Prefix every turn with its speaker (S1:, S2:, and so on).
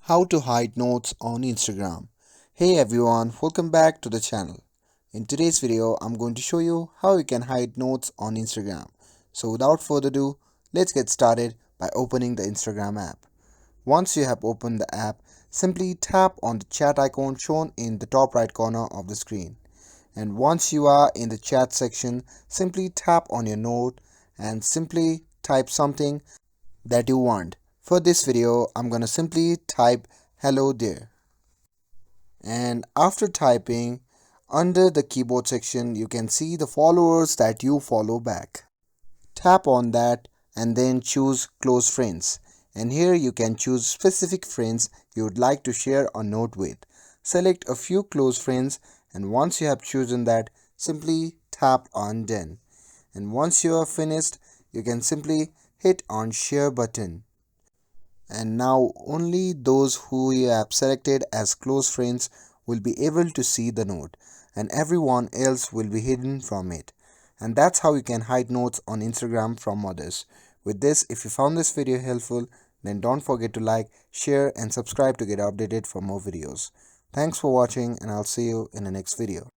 S1: How to hide notes on Instagram. Hey everyone, welcome back to the channel. In today's video, I'm going to show you how you can hide notes on Instagram. So without further ado, let's get started by opening the Instagram app. Once you have opened the app, simply tap on the chat icon shown in the top right corner of the screen. And once you are in the chat section, simply tap on your note and simply type something that you want. For this video, I'm gonna simply type hello there. And after typing, under the keyboard section, you can see the followers that you follow back. Tap on that and then choose close friends. And here you can choose specific friends you would like to share a note with. Select a few close friends, and once you have chosen that, simply tap on done. And once you are finished, you can simply hit on share button. And now only those who you have selected as close friends will be able to see the note, and everyone else will be hidden from it. And that's how you can hide notes on Instagram from others. With this, if you found this video helpful, then don't forget to like, share and subscribe to get updated for more videos. Thanks for watching, and I'll see you in the next video.